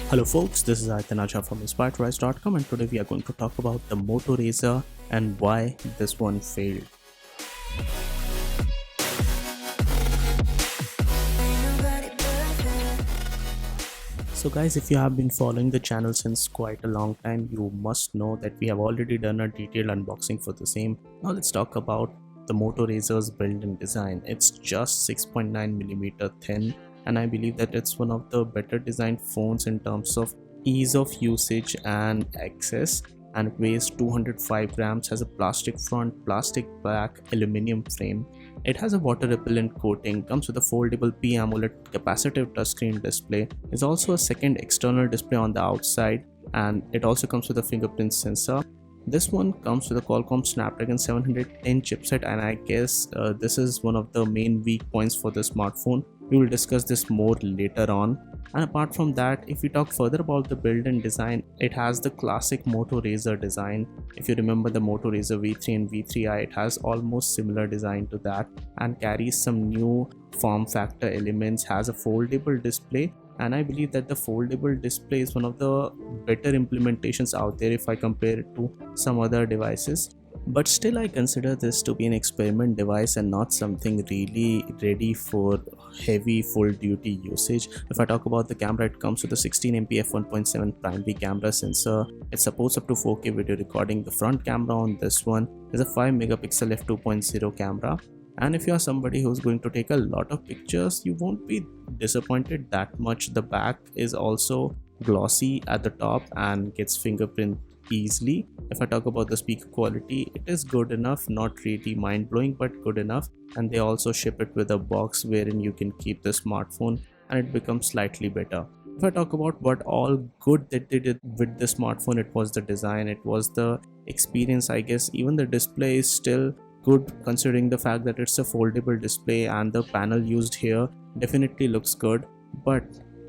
Hello folks, this is Aitanaja from InspiredRise.com, and today we are going to talk about the Moto Razr and why this one failed. So guys, if you have been following the channel since quite a long time, you must know that we have already done a detailed unboxing for the same. Now let's talk about the Moto Razr's build and design. It's just 6.9mm thin, and I believe that it's one of the better designed phones in terms of ease of usage and access, and it weighs 205 grams, has a plastic front, plastic back, aluminum frame. It has a water repellent coating, comes with a foldable P AMOLED capacitive touchscreen display. There's also a second external display on the outside, and it also comes with a fingerprint sensor. This one comes with a Qualcomm Snapdragon 710 chipset, and I guess this is one of the main weak points for the smartphone. We will discuss this more later on. And apart from that, if we talk further about the build and design, it has the classic Moto Razr design. If you remember the Moto Razr V3 and V3i, it has almost similar design to that and carries some new form factor elements, has a foldable display, and I believe that the foldable display is one of the better implementations out there if I compare it to some other devices. But still, I consider this to be an experiment device and not something really ready for heavy full duty usage. If I talk about the camera, it comes with a 16MP f1.7 primary camera sensor. It supports up to 4K video recording. The front camera on this one is a 5MP f2.0 camera. And if you are somebody who's going to take a lot of pictures, you won't be disappointed that much. The back is also glossy at the top and gets fingerprint easily. If I talk about the speaker quality, it is good enough, not really mind-blowing, but good enough. And they also ship it with a box wherein you can keep the smartphone and it becomes slightly better. If I talk about what all good that they did with the smartphone, it was the design, it was the experience, I guess. Even the display is still good considering the fact that it's a foldable display, and the panel used here definitely looks good. But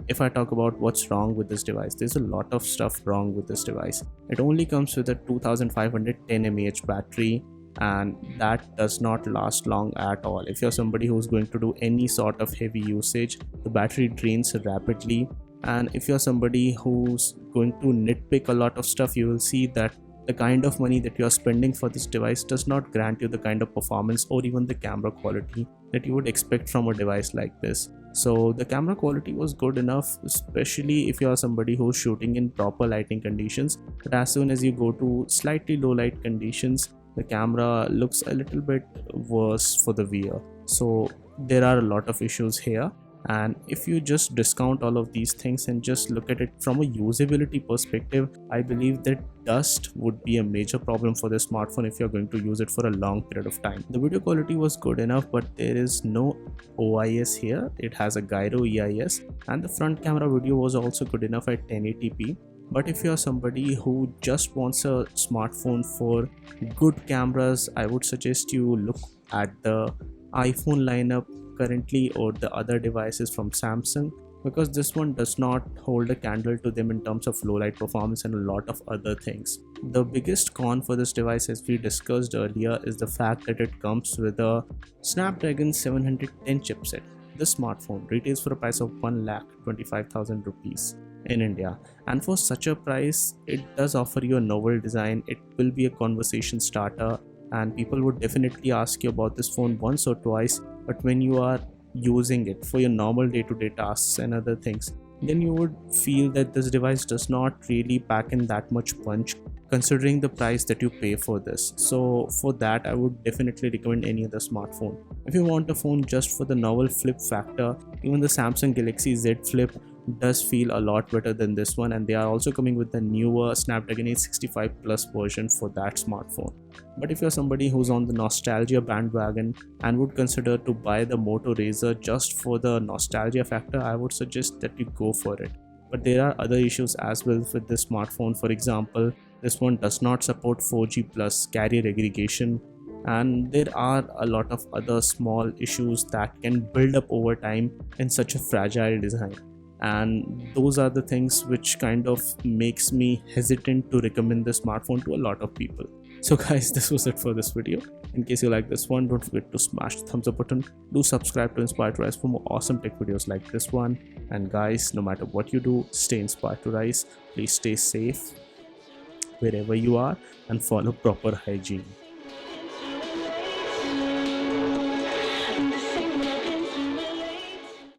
if I talk about what's wrong with this device, there's a lot of stuff wrong with this device. It only comes with a 2510 mAh battery, and that does not last long at all. If you're somebody who's going to do any sort of heavy usage, the battery drains rapidly. And if you're somebody who's going to nitpick a lot of stuff, you will see that the kind of money that you are spending for this device does not grant you the kind of performance or even the camera quality that you would expect from a device like this. So the camera quality was good enough, especially if you are somebody who's shooting in proper lighting conditions. But as soon as you go to slightly low light conditions, the camera looks a little bit worse for the viewer. So there are a lot of issues here. And if you just discount all of these things and just look at it from a usability perspective, I believe that dust would be a major problem for the smartphone if you're going to use it for a long period of time. The video quality was good enough, but there is no OIS here. It has a gyro EIS, and the front camera video was also good enough at 1080p. But if you're somebody who just wants a smartphone for good cameras, I would suggest you look at the iPhone lineup currently or the other devices from Samsung, because this one does not hold a candle to them in terms of low light performance and a lot of other things. The biggest con for this device, as we discussed earlier, is the fact that it comes with a Snapdragon 710 chipset. This smartphone retails for a price of 1,25,000 rupees in India, and for such a price it does offer you a novel design. It will be a conversation starter, and people would definitely ask you about this phone once or twice. But when you are using it for your normal day-to-day tasks and other things, then you would feel that this device does not really pack in that much punch considering the price that you pay for this. So for that, I would definitely recommend any other smartphone. If you want a phone just for the novel flip factor, even the Samsung Galaxy Z Flip does feel a lot better than this one, and they are also coming with the newer Snapdragon 865 Plus version for that smartphone. But if you're somebody who's on the nostalgia bandwagon and would consider to buy the Moto Razr just for the nostalgia factor, I would suggest that you go for it. But there are other issues as well with this smartphone. For example, this one does not support 4G plus carrier aggregation, and there are a lot of other small issues that can build up over time in such a fragile design. And those are the things which kind of makes me hesitant to recommend the smartphone to a lot of people. So guys, this was it for this video. In case you like this one, don't forget to smash the thumbs up button. Do subscribe to Inspired to Rise for more awesome tech videos like this one. And guys, no matter what you do, stay inspired to rise. Please stay safe wherever you are and follow proper hygiene.